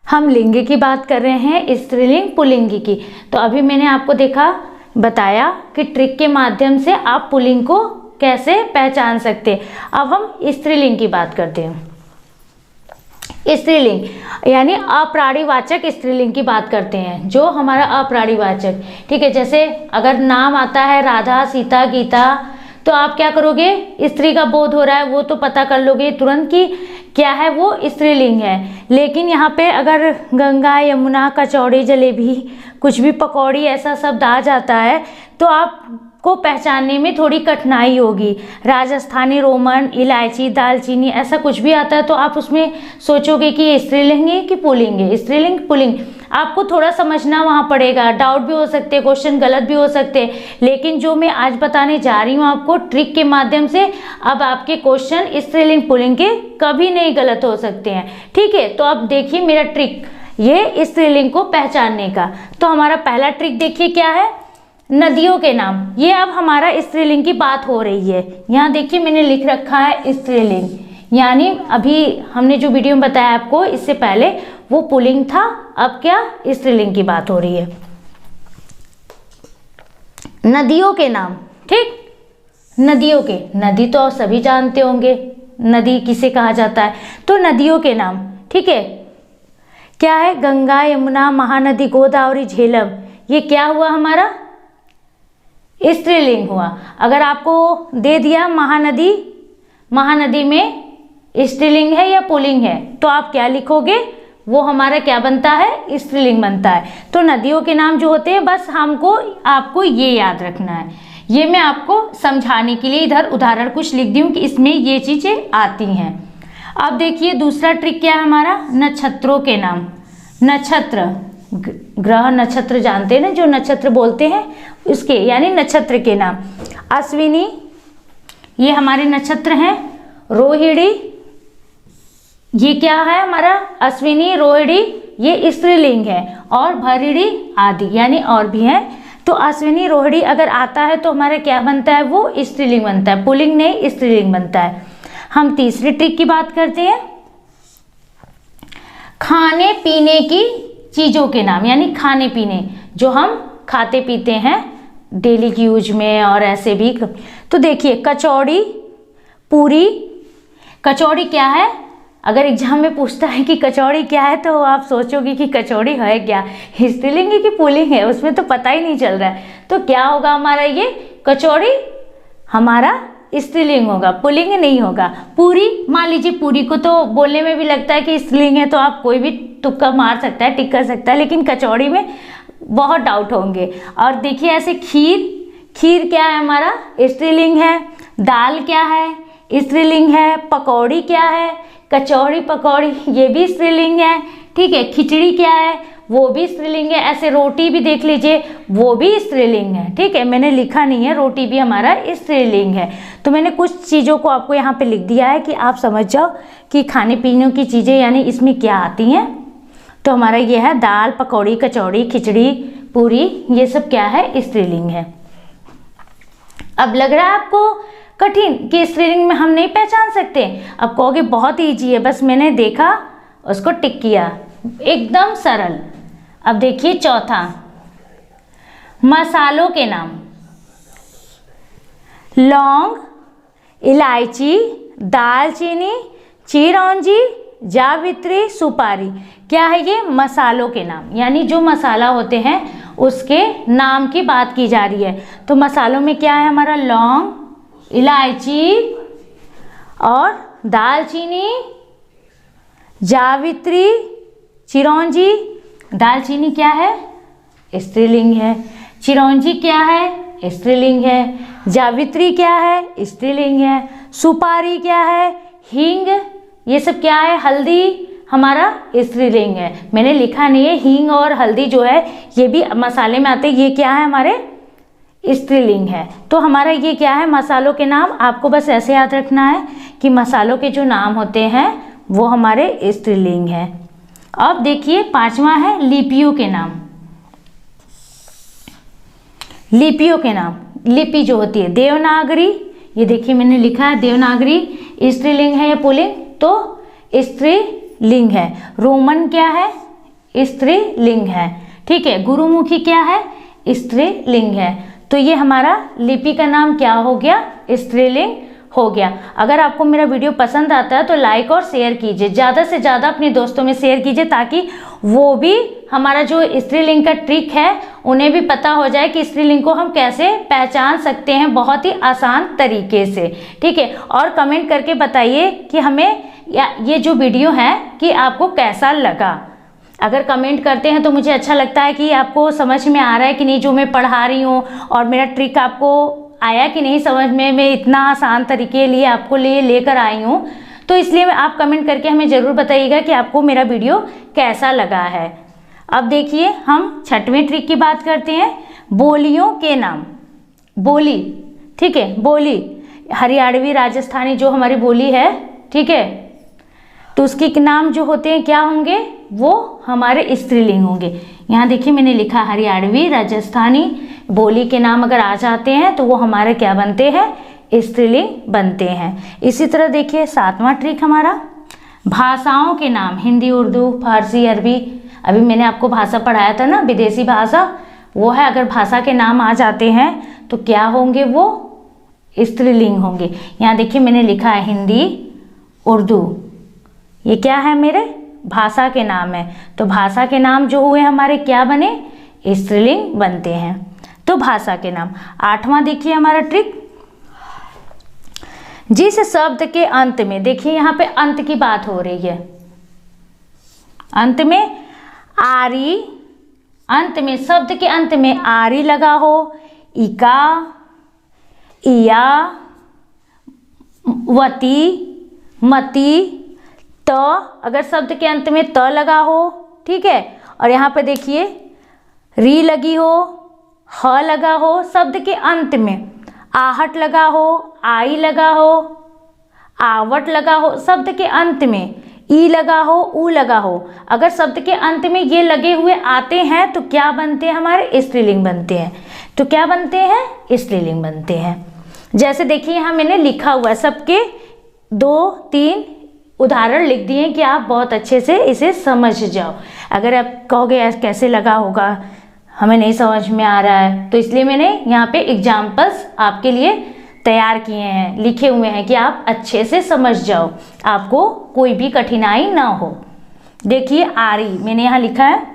हम लिंग की बात कर रहे हैं, स्त्रीलिंग पुल्लिंग की। तो अभी मैंने आपको बताया कि ट्रिक के माध्यम से आप पुल्लिंग को कैसे पहचान सकते हैं। अब हम स्त्रीलिंग की बात करते हैं। स्त्रीलिंग यानी अप्राणीवाचक स्त्रीलिंग की बात करते हैं, जो हमारा अप्राणीवाचक, ठीक है। जैसे अगर नाम आता है राधा, सीता, गीता, तो आप क्या करोगे, स्त्री का बोध हो रहा है वो तो पता कर लोगे तुरंत कि क्या है, वो स्त्रीलिंग है। लेकिन यहाँ पे अगर गंगा, यमुना, कचौड़ी, जलेबी, कुछ भी पकौड़ी ऐसा शब्द आ जाता है तो आपको पहचानने में थोड़ी कठिनाई होगी। राजस्थानी, रोमन, इलायची, दालचीनी, ऐसा कुछ भी आता है तो आप उसमें सोचोगे कि ये स्त्रीलिंग है कि पुल्लिंग है, स्त्रीलिंग पुल्लिंग। आपको थोड़ा समझना वहाँ पड़ेगा, डाउट भी हो सकते हैं, क्वेश्चन गलत भी हो सकते हैं। लेकिन जो मैं आज बताने जा रही हूँ आपको ट्रिक के माध्यम से, अब आपके क्वेश्चन स्त्रीलिंग पुल्लिंग के कभी नहीं गलत हो सकते हैं, ठीक है। तो अब देखिए मेरा ट्रिक, ये स्त्रीलिंग को पहचानने का। तो हमारा पहला ट्रिक देखिए क्या है, नदियों के नाम। ये अब हमारा स्त्रीलिंग की बात हो रही है। यहाँ देखिए मैंने लिख रखा है स्त्रीलिंग, यानी अभी हमने जो वीडियो में बताया आपको इससे पहले वो पुल्लिंग था, अब क्या स्त्रीलिंग की बात हो रही है। नदियों के नाम, ठीक। नदियों के, नदी तो आप सभी जानते होंगे, नदी किसे कहा जाता है, तो नदियों के नाम, ठीक है। क्या है, गंगा, यमुना, महानदी, गोदावरी, झेलम। ये क्या हुआ, हमारा स्त्रीलिंग हुआ। अगर आपको दे दिया महानदी, महानदी में स्त्रीलिंग है या पुल्लिंग है, तो आप क्या लिखोगे, वो हमारा क्या बनता है, स्त्रीलिंग बनता है। तो नदियों के नाम जो होते हैं बस हमको आपको ये याद रखना है। ये मैं आपको समझाने के लिए इधर उदाहरण कुछ लिख दी हूँ कि इसमें ये चीजें आती हैं। अब देखिए दूसरा ट्रिक क्या है हमारा, नक्षत्रों के नाम। नक्षत्र, ग्रह नक्षत्र जानते हैं ना, जो नक्षत्र बोलते हैं उसके, यानी नक्षत्र के नाम। अश्विनी, ये हमारे नक्षत्र हैं। रोहिणी, ये क्या है हमारा, अश्विनी, रोहिणी, ये स्त्रीलिंग है। और भरिणी आदि, यानी और भी हैं। तो अश्विनी, रोहिणी अगर आता है तो हमारा क्या बनता है, वो स्त्रीलिंग बनता है, पुल्लिंग नहीं स्त्रीलिंग बनता है। हम तीसरी ट्रिक की बात करते हैं, खाने पीने की चीज़ों के नाम, यानी खाने पीने जो हम खाते पीते हैं डेली की यूज में और ऐसे भी। तो देखिए कचौड़ी, पूरी। कचौड़ी क्या है, अगर एग्जाम में पूछता है कि कचौड़ी क्या है तो आप सोचोगे कि कचौड़ी है क्या, स्त्रीलिंग है कि पुल्लिंग है, उसमें तो पता ही नहीं चल रहा है। तो क्या होगा हमारा, ये कचौड़ी हमारा स्त्रीलिंग होगा, पुल्लिंग नहीं होगा। पूरी, मान लीजिए पूरी को तो बोलने में भी लगता है कि स्त्रीलिंग है, तो आप कोई भी तुक्का मार सकता है, टिक कर सकता है, लेकिन कचौड़ी में बहुत डाउट होंगे। और देखिए ऐसे खीर, खीर क्या है हमारा, स्त्रीलिंग है। दाल क्या है, स्त्रीलिंग है। पकौड़ी क्या है, कचौड़ी, पकौड़ी, ये भी स्त्रीलिंग है, ठीक है। खिचड़ी क्या है, वो भी स्त्रीलिंग है। ऐसे रोटी भी देख लीजिए, वो भी स्त्रीलिंग है, ठीक है। मैंने लिखा नहीं है, रोटी भी हमारा स्त्रीलिंग है। तो मैंने कुछ चीज़ों को आपको यहाँ पे लिख दिया है कि आप समझ जाओ कि खाने पीने की चीज़ें यानी इसमें क्या आती हैं। तो हमारा ये है दाल, पकौड़ी, कचौड़ी, खिचड़ी, पूरी, ये सब क्या है, स्त्रीलिंग है। अब लग रहा है आपको कठिन कि स्त्रीलिंग में हम नहीं पहचान सकते। अब कहोगे बहुत ईजी है, बस मैंने देखा उसको टिक किया, एकदम सरल। अब देखिए चौथा, मसालों के नाम। लौंग, इलायची, दालचीनी, चिरौंजी, जावित्री, सुपारी। क्या है ये, मसालों के नाम, यानी जो मसाला होते हैं उसके नाम की बात की जा रही है। तो मसालों में क्या है हमारा, लौंग, इलायची और दालचीनी, जावित्री, चिरौंजी। दालचीनी क्या है, स्त्रीलिंग है। चिरौंजी क्या है, स्त्रीलिंग है। जावित्री क्या है, स्त्रीलिंग है। सुपारी क्या है, हींग, ये सब क्या है, हल्दी, हमारा स्त्रीलिंग है। मैंने लिखा नहीं है, हींग और हल्दी जो है ये भी मसाले में आते हैं, ये क्या है हमारे स्त्रीलिंग है। तो हमारा ये क्या है, मसालों के नाम। आपको बस ऐसे याद रखना है कि मसालों के जो नाम होते हैं वो हमारे स्त्रीलिंग है। अब देखिए पांचवा है लिपियों के नाम। लिपियों के नाम, लिपि जो होती है, देवनागरी, ये देखिए मैंने लिखा है देवनागरी, स्त्रीलिंग है या पुल्लिंग, तो स्त्रीलिंग है। रोमन क्या है, स्त्रीलिंग है। ठीक है, गुरुमुखी क्या है? स्त्रीलिंग है। तो ये हमारा लिपि का नाम क्या हो गया? स्त्रीलिंग हो गया। अगर आपको मेरा वीडियो पसंद आता है तो लाइक और शेयर कीजिए, ज़्यादा से ज़्यादा अपने दोस्तों में शेयर कीजिए, ताकि वो भी हमारा जो स्त्रीलिंग का ट्रिक है उन्हें भी पता हो जाए कि स्त्रीलिंग को हम कैसे पहचान सकते हैं बहुत ही आसान तरीके से। ठीक है, और कमेंट करके बताइए कि हमें ये जो वीडियो है कि आपको कैसा लगा। अगर कमेंट करते हैं तो मुझे अच्छा लगता है कि आपको समझ में आ रहा है कि नहीं जो मैं पढ़ा रही हूँ, और मेरा ट्रिक आपको आया कि नहीं समझ में। मैं इतना आसान तरीके लिए आपको लेकर आई हूँ, तो इसलिए आप कमेंट करके हमें ज़रूर बताइएगा कि आपको मेरा वीडियो कैसा लगा है। अब देखिए हम छठवें ट्रिक की बात करते हैं, बोलियों के नाम। बोली, ठीक है, बोली हरियाणवी राजस्थानी जो हमारी बोली है, ठीक है, तो उसके नाम जो होते हैं क्या होंगे? वो हमारे स्त्रीलिंग होंगे। यहाँ देखिए मैंने लिखा हरियाणवी राजस्थानी बोली के नाम अगर आ जाते हैं तो वो हमारे क्या बनते हैं? स्त्रीलिंग बनते हैं। इसी तरह देखिए सातवां ट्रिक हमारा भाषाओं के नाम, हिंदी, उर्दू, फारसी, अरबी। अभी मैंने आपको भाषा पढ़ाया था ना, विदेशी भाषा, वो है। अगर भाषा के नाम आ जाते हैं तो क्या होंगे? वो स्त्रीलिंग होंगे। यहाँ देखिए मैंने लिखा है हिंदी, उर्दू, ये क्या है? मेरे भाषा के नाम है। तो भाषा के नाम जो हुए हमारे क्या बने? स्त्रीलिंग बनते हैं। तो भाषा के नाम। आठवां देखिए हमारा ट्रिक, जिस शब्द के अंत में, देखिए यहाँ पे अंत की बात हो रही है, अंत में आरी, अंत में शब्द के अंत में आरी लगा हो, इका, इया, वती, मती, त, अगर शब्द के अंत में त लगा हो, ठीक है, और यहाँ पे देखिए री लगी हो, ह लगा हो, शब्द के अंत में आहट लगा हो, आई लगा हो, आवट लगा हो, शब्द के अंत में ई लगा हो, ऊ लगा हो, अगर शब्द के अंत में ये लगे हुए आते हैं तो क्या बनते हैं? हमारे स्त्रीलिंग बनते हैं। तो क्या बनते हैं? स्त्रीलिंग बनते हैं। जैसे देखिए यहाँ मैंने लिखा हुआ है, सबके 2-3 उदाहरण लिख दिए कि आप बहुत अच्छे से इसे समझ जाओ। अगर आप कहोगे कैसे लगा होगा, हमें नहीं समझ में आ रहा है, तो इसलिए मैंने यहाँ पे एग्जाम्पल्स आपके लिए तैयार किए हैं, लिखे हुए हैं कि आप अच्छे से समझ जाओ, आपको कोई भी कठिनाई ना हो। देखिए आरी मैंने यहाँ लिखा है,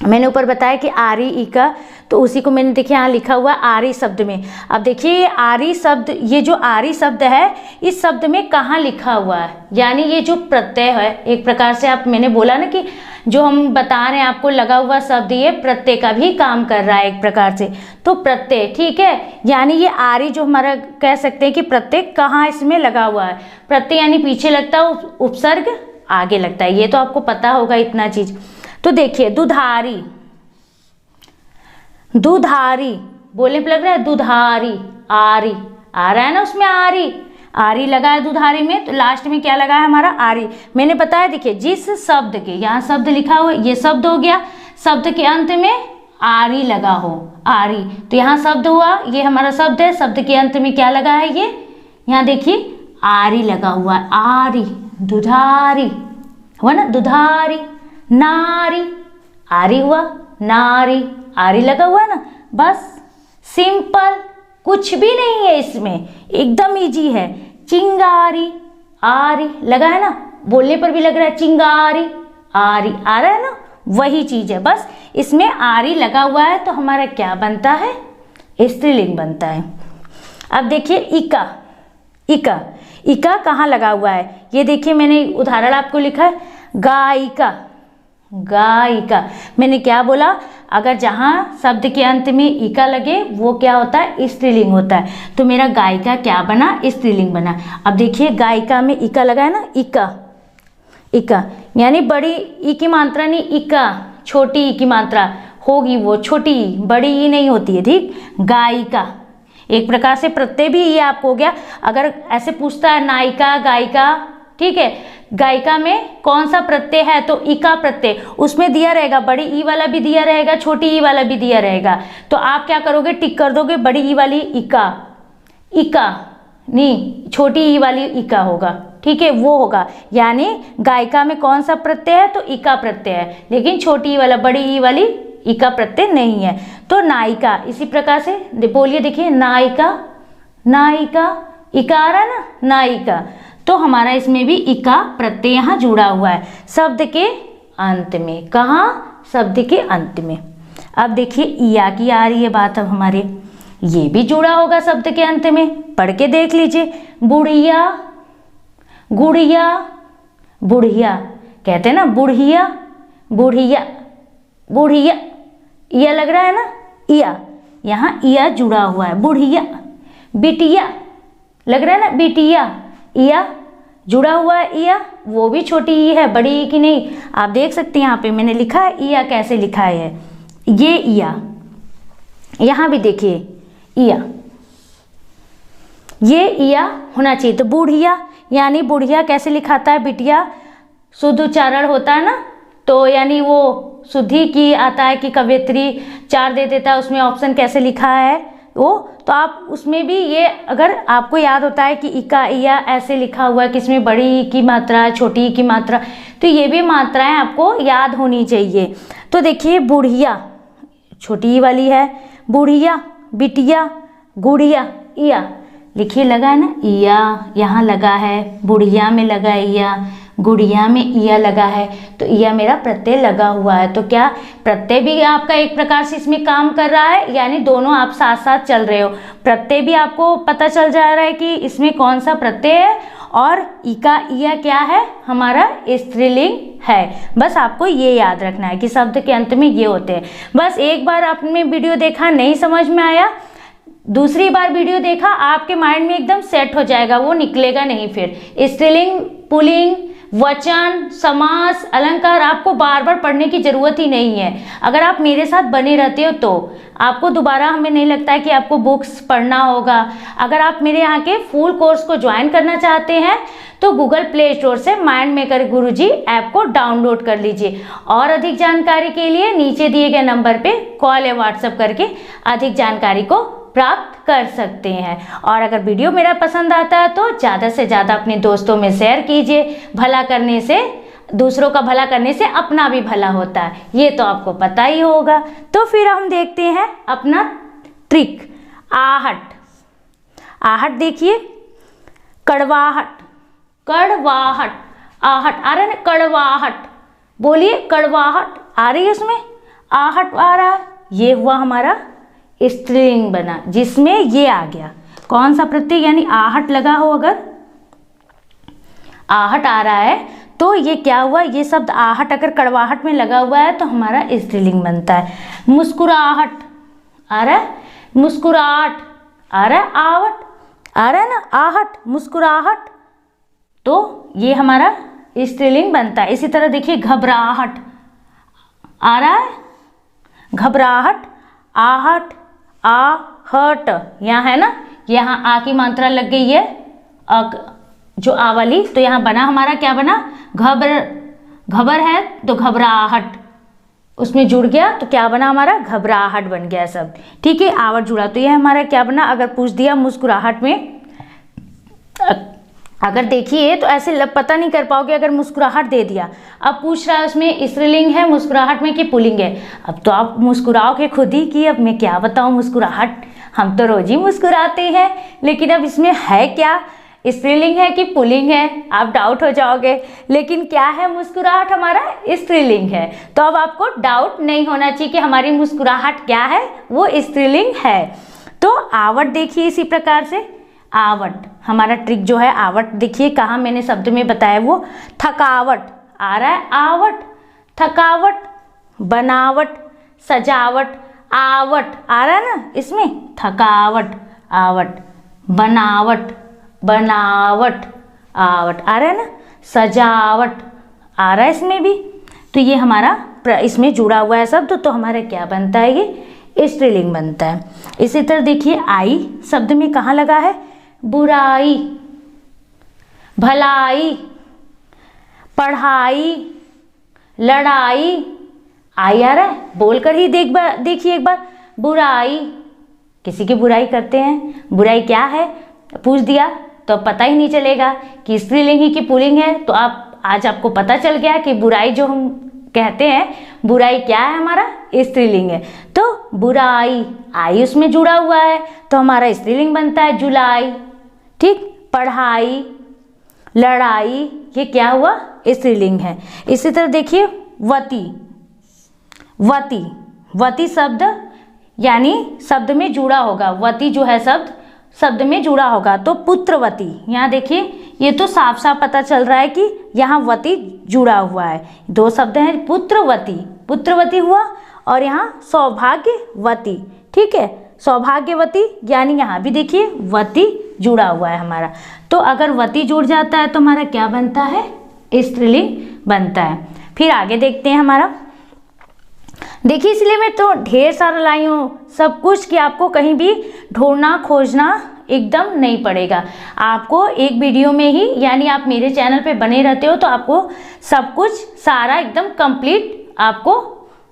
मैंने ऊपर बताया कि आरी ई का, तो उसी को मैंने देखिए यहाँ लिखा हुआ आरी शब्द में। अब देखिए ये आरी शब्द, ये जो आरी शब्द है इस शब्द में कहाँ लिखा हुआ है? यानी ये जो प्रत्यय है, एक प्रकार से आप, मैंने बोला ना कि जो हम बता रहे हैं आपको लगा हुआ शब्द, ये प्रत्यय का भी काम कर रहा है एक प्रकार से। तो प्रत्यय, ठीक है, यानी ये आरी जो हमारा कह सकते हैं कि प्रत्यय कहाँ इसमें लगा हुआ है। प्रत्यय यानी पीछे लगता है, उपसर्ग आगे लगता है, ये तो आपको पता होगा इतना चीज। तो देखिए दुधारी, दुधारी बोलने पर लग रहा है दुधारी, आरी आ रहा है ना उसमें, आरी, आरी लगा है दुधारी में, तो लास्ट में क्या लगा है हमारा? आरी। मैंने बताया देखिए जिस शब्द के, यहाँ शब्द लिखा हुआ, ये शब्द हो गया, शब्द के अंत में आरी लगा हो, आरी, तो यहाँ शब्द हुआ, ये हमारा शब्द है, शब्द के अंत में क्या लगा है? ये यहाँ देखिए आरी लगा हुआ है, आरी, दुधारी हुआ ना, दुधारी, नारी, आरी हुआ, नारी, आरी लगा हुआ है ना, बस सिंपल, कुछ भी नहीं है इसमें, एकदम इजी है। चिंगारी, आरी लगा है ना, बोलने पर भी लग रहा है चिंगारी, आरी आ रहा है ना, वही चीज है, बस इसमें आरी लगा हुआ है तो हमारा क्या बनता है? स्त्रीलिंग बनता है। अब देखिए इका, इका, इका कहाँ लगा हुआ है? ये देखिए मैंने उदाहरण आपको लिखा है, गायिका, गायिका, मैंने क्या बोला? अगर जहाँ शब्द के अंत में इका लगे वो क्या होता है? स्त्रीलिंग होता है। तो मेरा गायिका क्या बना? स्त्रीलिंग बना। अब देखिए गायिका में इका लगा है ना, इका, इका यानी बड़ी ई की मात्रा नहीं, इका छोटी ई की मात्रा होगी, वो छोटी ई, बड़ी ई नहीं होती है, ठीक। गायिका एक प्रकार से प्रत्यय भी ये आपको हो गया। अगर ऐसे पूछता है नायिका, गायिका, ठीक है, गायिका में कौन सा प्रत्यय है? तो इका प्रत्यय, उसमें दिया रहेगा, बड़ी ई वाला भी दिया रहेगा, छोटी ई वाला भी दिया रहेगा। तो आप क्या करोगे? टिक कर दोगे, बड़ी ई वाली इका, इका नहीं, छोटी ई वाली इका होगा, ठीक है, वो होगा। यानी गायिका में कौन सा प्रत्यय है, तो इका प्रत्यय है, लेकिन छोटी ई वाला, बड़ी ई वाली इका प्रत्यय नहीं है। तो नायिका, इसी प्रकार से बोलिए, देखिए नायिका, नायिका, इका आ रहा है ना, नायिका, तो हमारा इसमें भी इका प्रत्यय यहाँ जुड़ा हुआ है शब्द के अंत में। कहाँ, शब्द के अंत में। अब देखिए इया की आ रही है बात अब हमारे, ये भी जुड़ा होगा शब्द के अंत में, पढ़ के देख लीजिए। बुढ़िया, गुड़िया, बुढ़िया, कहते हैं ना बुढ़िया, बुढ़िया, बुढ़िया, इया लग रहा है ना, इया, यहाँ इया जुड़ा हुआ है। बुढ़िया, बिटिया, लग रहा है ना, बिटिया, इया जुड़ा हुआ है, इया, वो भी छोटी ई है, बड़ी ई की नहीं। आप देख सकते हैं यहाँ पे मैंने लिखा है इया, कैसे लिखा है ये इया, यहाँ भी देखिए इया, ये इया होना चाहिए। तो बुढ़िया, यानी बुढ़िया कैसे लिखाता है, बिटिया शुद्ध उच्चारण होता है ना, तो यानी वो शुद्धि की आता है कि कवयित्री 4 दे देता है, उसमें ऑप्शन कैसे लिखा है वो, तो आप उसमें भी ये अगर आपको याद होता है कि इका इया ऐसे लिखा हुआ है कि इसमें बड़ी ई की मात्रा है, छोटी ई की मात्रा, तो ये भी मात्राएं आपको याद होनी चाहिए। तो देखिए बुढ़िया छोटी ई वाली है, बुढ़िया, बिटिया, गुड़िया, इया, लिखिए लगा है ना, इया यहाँ लगा है, बुढ़िया में लगा है इया, गुड़िया में इया लगा है, तो इया मेरा प्रत्यय लगा हुआ है। तो क्या प्रत्यय भी आपका एक प्रकार से इसमें काम कर रहा है, यानी दोनों आप साथ साथ चल रहे हो। प्रत्यय भी आपको पता चल जा रहा है कि इसमें कौन सा प्रत्यय है, और इका इया क्या है, हमारा स्त्रीलिंग है। बस आपको ये याद रखना है कि शब्द के अंत में ये होते हैं। बस एक बार आपने वीडियो देखा, नहीं समझ में आया, दूसरी बार वीडियो देखा, आपके माइंड में एकदम सेट हो जाएगा, वो निकलेगा नहीं। फिर स्त्रीलिंग, पुल्लिंग, वचन, समास, अलंकार आपको बार बार पढ़ने की जरूरत ही नहीं है। अगर आप मेरे साथ बने रहते हो तो आपको दोबारा, हमें नहीं लगता है कि आपको बुक्स पढ़ना होगा। अगर आप मेरे यहाँ के फुल कोर्स को ज्वाइन करना चाहते हैं तो गूगल प्ले स्टोर से माइंड मेकर गुरुजी ऐप को डाउनलोड कर लीजिए, और अधिक जानकारी के लिए नीचे दिए गए नंबर पे कॉल या व्हाट्सएप करके अधिक जानकारी को प्राप्त कर सकते हैं। और अगर वीडियो मेरा पसंद आता है तो ज़्यादा से ज़्यादा अपने दोस्तों में शेयर कीजिए। भला करने से, दूसरों का भला करने से अपना भी भला होता है, ये तो आपको पता ही होगा। तो फिर हम देखते हैं अपना ट्रिक, आहट। आहट देखिए, कड़वाहट, कड़वाहट, आहट आ रहा है ना, कड़वाहट, बोलिए कड़वाहट आ रही है, इसमें आहट आ रहा है, ये हुआ हमारा स्त्रीलिंग बना, जिसमें ये आ गया कौन सा प्रत्यय, यानी आहट लगा हो, अगर आहट आ रहा है तो ये क्या हुआ, ये शब्द आहट अगर कड़वाहट में लगा हुआ है तो हमारा स्त्रीलिंग बनता है। मुस्कुराहट आ रहा है, मुस्कुराहट आ रहा है, आवट आ रहा है ना, आहट, मुस्कुराहट, तो ये हमारा स्त्रीलिंग बनता है। इसी तरह देखिए घबराहट आ रहा है, घबराहट, आहट, आहट, यहाँ है ना, यहाँ आ की मात्रा लग गई है, जो आ वाली, तो यहाँ बना हमारा क्या बना, घबर है तो घबराहट, उसमें जुड़ गया तो क्या बना हमारा, घबराहट बन गया सब, ठीक है, आवट जुड़ा, तो यह हमारा क्या बना। अगर पूछ दिया मुस्कुराहट में, अगर देखिए तो ऐसे पता नहीं कर पाओगे अगर मुस्कुराहट दे दिया। अब पूछ रहा है उसमें स्त्रीलिंग है मुस्कुराहट में कि पुल्लिंग है, अब तो आप मुस्कुराओगे खुद ही कि अब मैं क्या बताऊं, मुस्कुराहट हम तो रोज ही मुस्कुराते हैं, लेकिन अब इसमें है क्या, स्त्रीलिंग है कि पुल्लिंग है, आप डाउट हो जाओगे। लेकिन क्या है, मुस्कुराहट हमारा स्त्रीलिंग है, तो अब आपको डाउट नहीं होना चाहिए कि हमारी मुस्कुराहट क्या है, वो स्त्रीलिंग है। तो आवट देखिए इसी प्रकार से, आवट हमारा ट्रिक जो है, आवट देखिए कहाँ मैंने शब्द में बताया, वो थकावट आ रहा है, आवट, थकावट, बनावट, सजावट, आवट आ रहा है ना इसमें, थकावट, आवट, बनावट, बनावट, आवट आ रहा है ना, सजावट आ रहा है इसमें भी, तो ये हमारा इसमें जुड़ा हुआ है शब्द, तो हमारा क्या बनता है, ये स्त्रीलिंग बनता है। इसी तरह देखिए आई शब्द में कहाँ लगा है, बुराई, भलाई, पढ़ाई, लड़ाई, आई आ रहा है, बोलकर ही देखिए एक बार, बुराई, किसी की बुराई करते हैं, बुराई क्या है पूछ दिया तो पता ही नहीं चलेगा कि स्त्रीलिंग ही कि पुल्लिंग है। तो आज आपको पता चल गया कि बुराई जो हम कहते हैं, बुराई क्या है, हमारा स्त्रीलिंग है। तो बुराई, आई उसमें जुड़ा हुआ है तो हमारा स्त्रीलिंग बनता है जुलाई। ठीक, पढ़ाई, लड़ाई, ये क्या हुआ, स्त्रीलिंग है। इसी तरह देखिए वती, वती, वती शब्द यानी शब्द में जुड़ा होगा, वती जो है शब्द में जुड़ा होगा। तो पुत्रवती, यहाँ देखिए ये तो साफ साफ पता चल रहा है कि यहाँ वती जुड़ा हुआ है। दो शब्द हैं, पुत्रवती, पुत्रवती हुआ, और यहाँ सौभाग्यवती। ठीक है, सौभाग्यवती, यानी यहाँ भी देखिए वती जुड़ा हुआ है हमारा। तो अगर वती जुड़ जाता है तो हमारा क्या बनता है, स्त्रीलिंग बनता है। फिर आगे देखते हैं हमारा, देखिए इसलिए मैं तो ढेर सारा लाई हूँ सब कुछ कि आपको कहीं भी ढूंढना खोजना एकदम नहीं पड़ेगा। आपको एक वीडियो में ही, यानी आप मेरे चैनल पे बने रहते हो तो आपको सब कुछ सारा एकदम कंप्लीट आपको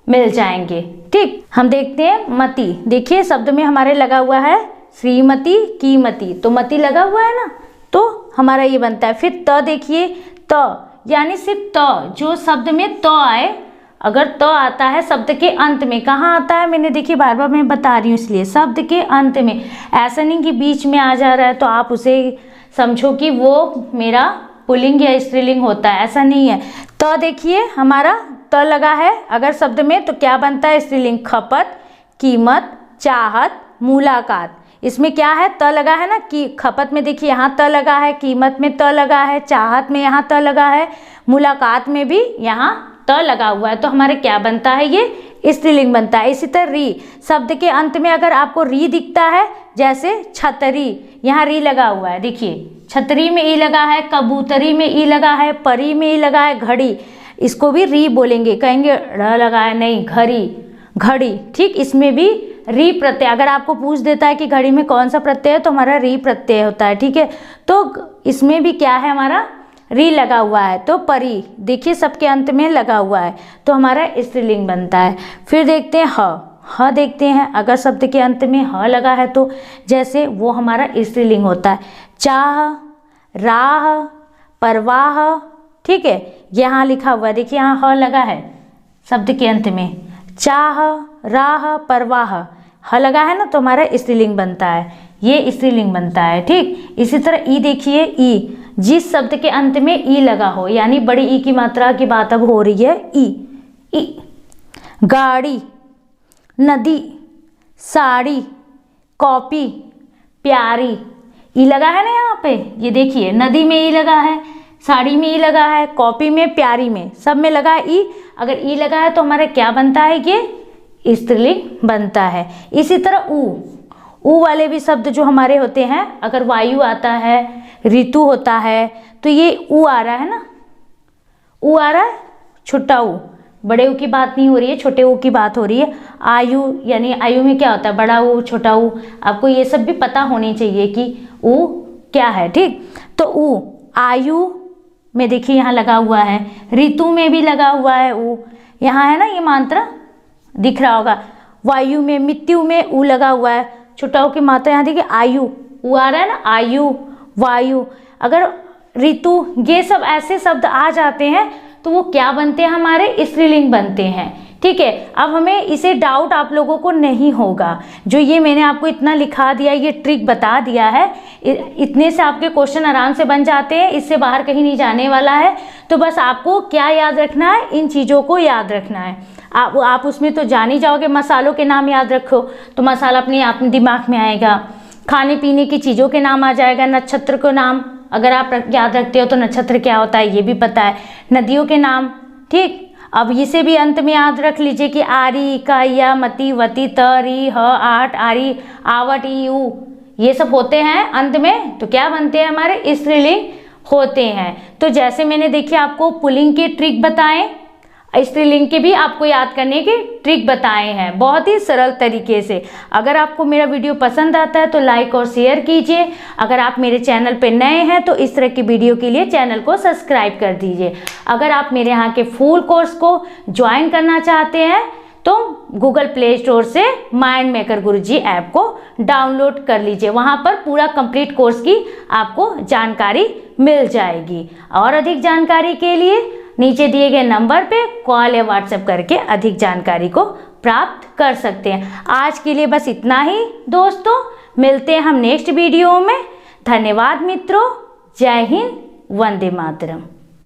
मिल जाएंगे। ठीक, हम देखते हैं मति। देखिए शब्द में हमारे लगा हुआ है श्रीमती, कीमती, तो मति लगा हुआ है ना, तो हमारा ये बनता है। फिर त देखिए, त यानी सिर्फ त, जो शब्द में त आए, अगर त आता है शब्द के अंत में, कहाँ आता है, मैंने देखिए बार बार मैं बता रही हूँ इसलिए, शब्द के अंत में, ऐसा नहीं कि बीच में आ जा रहा है तो आप उसे समझो कि वो मेरा पुल्लिंग या स्त्रीलिंग होता है, ऐसा नहीं है। तो देखिए हमारा त लगा है अगर शब्द में तो क्या बनता है, स्त्रीलिंग। खपत, कीमत, चाहत, मुलाकात, इसमें क्या है, त लगा है ना, कि खपत में देखिए यहाँ त लगा है, कीमत में त लगा है, चाहत में यहाँ त लगा है, मुलाकात में भी यहाँ त लगा हुआ है। तो हमारे क्या बनता है, ये स्त्रीलिंग बनता है। इसी तरह री, शब्द के अंत में अगर आपको री दिखता है, जैसे छतरी, यहाँ री लगा हुआ है, देखिए छतरी में ई लगा है, कबूतरी में ई लगा है, परी में ई लगा है, घड़ी, इसको भी री बोलेंगे, कहेंगे ड़ लगा है, नहीं, घड़ी, घड़ी। ठीक, इसमें भी री प्रत्यय, अगर आपको पूछ देता है कि घड़ी में कौन सा प्रत्यय है तो हमारा री प्रत्यय होता है। ठीक है, तो इसमें भी क्या है, हमारा री लगा हुआ है। तो परी, देखिए सबके अंत में लगा हुआ है तो हमारा स्त्रीलिंग बनता है। फिर देखते हैं ह देखते हैं, अगर शब्द के अंत में ह लगा है तो जैसे वो हमारा स्त्रीलिंग होता है। चाह, राह, परवाह। ठीक है, यहाँ लिखा हुआ है, देखिए यहाँ ह लगा है शब्द के अंत में, चाह, राह, परवाह, ह लगा है ना, तो हमारा स्त्रीलिंग बनता है, ये स्त्रीलिंग बनता है। ठीक, इसी तरह ई देखिए, ई, जिस शब्द के अंत में ई लगा हो, यानी बड़ी ई की मात्रा की बात अब हो रही है, ई। गाड़ी, नदी, साड़ी, कॉपी, प्यारी, ई लगा है ना यहाँ पे, ये देखिए नदी में ई लगा है, साड़ी में ई लगा है, कॉपी में, प्यारी में, सब में लगा है ई। अगर ई लगा है तो हमारा क्या बनता है, ये स्त्रीलिंग बनता है। इसी तरह ऊ वाले भी शब्द जो हमारे होते हैं, अगर वायु आता है, ऋतु होता है, तो ये ऊ आ रहा है ना, ऊ आ रहा है, छोटा ऊ, बड़े ऊ की बात नहीं हो रही है, छोटे ऊ की बात हो रही है। आयु, यानी आयु में क्या होता है, बड़ा ऊ, छोटा ऊ, आपको ये सब भी पता होनी चाहिए कि ऊ क्या है। ठीक, तो ऊ, आयु में देखिए यहाँ लगा हुआ है, ऋतु में भी लगा हुआ है ऊ, यहाँ है ना, ये मात्रा दिख रहा होगा। वायु में, मृत्यु में ऊ लगा हुआ है, छोटा ऊ की मात्रा यहाँ देखिए, आयु, ऊ आ रहा है ना, आयु, वायु। अगर ऋतु, ये सब ऐसे शब्द आ जाते हैं तो वो क्या बनते हैं, हमारे स्त्रीलिंग बनते हैं। ठीक है, अब हमें इसे डाउट आप लोगों को नहीं होगा, जो ये मैंने आपको इतना लिखा दिया, ये ट्रिक बता दिया है, इतने से आपके क्वेश्चन आराम से बन जाते हैं, इससे बाहर कहीं नहीं जाने वाला है। तो बस आपको क्या याद रखना है, इन चीज़ों को याद रखना है। आप उसमें तो जान ही जाओगे, मसालों के नाम याद रखो तो मसाला अपने आप दिमाग में आएगा, खाने पीने की चीज़ों के नाम आ जाएगा, नक्षत्र को नाम अगर आप याद रखते हो तो नक्षत्र क्या होता है ये भी पता है, नदियों के नाम। ठीक, अब इसे भी अंत में याद रख लीजिए कि आरी, इकाइया, मती, वती, तरी, ह, आठ, आरी, आवट, यू, ये सब होते हैं अंत में, तो क्या बनते हैं, हमारे स्त्रीलिंग होते हैं। तो जैसे मैंने देखिए आपको पुल्लिंग के ट्रिक बताएं, स्त्रीलिंग के भी आपको याद करने के ट्रिक बताए हैं बहुत ही सरल तरीके से। अगर आपको मेरा वीडियो पसंद आता है तो लाइक और शेयर कीजिए। अगर आप मेरे चैनल पे नए हैं तो इस तरह की वीडियो के लिए चैनल को सब्सक्राइब कर दीजिए। अगर आप मेरे यहाँ के फुल कोर्स को ज्वाइन करना चाहते हैं तो गूगल प्ले स्टोर से माइंड मेकर गुरुजी ऐप को डाउनलोड कर लीजिए। वहाँ पर पूरा कंप्लीट कोर्स की आपको जानकारी मिल जाएगी। और अधिक जानकारी के लिए नीचे दिए गए नंबर पे कॉल या व्हाट्सएप करके अधिक जानकारी को प्राप्त कर सकते हैं। आज के लिए बस इतना ही दोस्तों, मिलते हैं हम नेक्स्ट वीडियो में। धन्यवाद मित्रों, जय हिंद, वंदे मातरम।